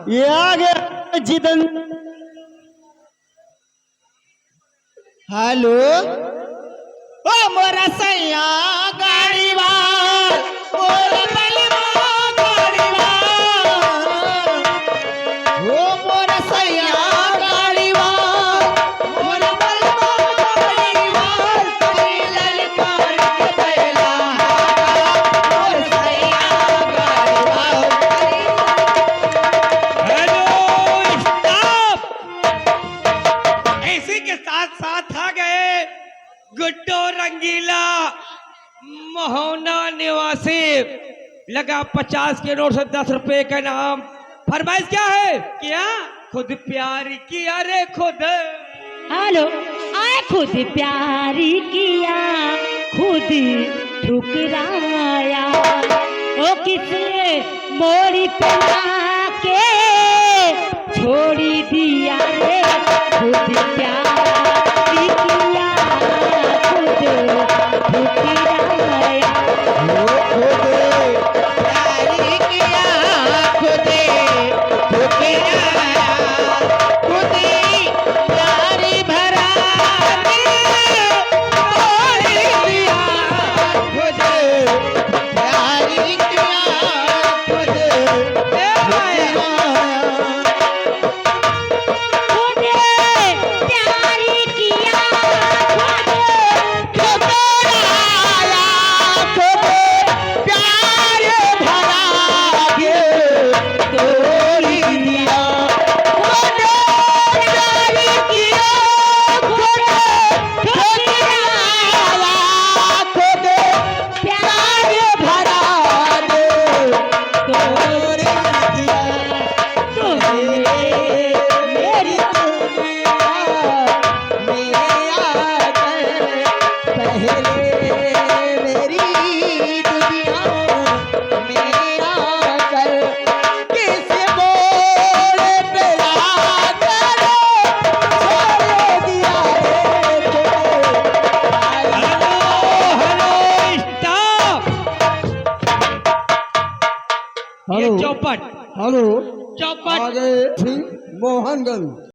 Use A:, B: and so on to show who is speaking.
A: ये आ गया जिदन। हेलो ओ मोरा सैया गाड़ी वाल, मोरा बलवा गाड़ी वाल, ओ मोरा सैया गाड़ी वाल, मोरा बलवा गाड़ी वाल, तेरी ललकार के बैला मोरा सैया गाड़ी वाल।
B: Hello stop. इसी के साथ साथ आ गए गुड्डो रंगीला मोहना निवासी। लगा 50 के नोट से 10 रुपए का नाम। फरमाइश क्या है? क्या खुद प्यार किया रे खुद।
C: हेलो आए खुद प्यारी किया खुद ठुकराया, ओ किसने मोड़ी पे के छोड़ी दिया रे, खुद प्यारी किया खुद ठुकराया।
B: ये चौपट
A: हेलो
B: चौपट
A: मोहनगंज।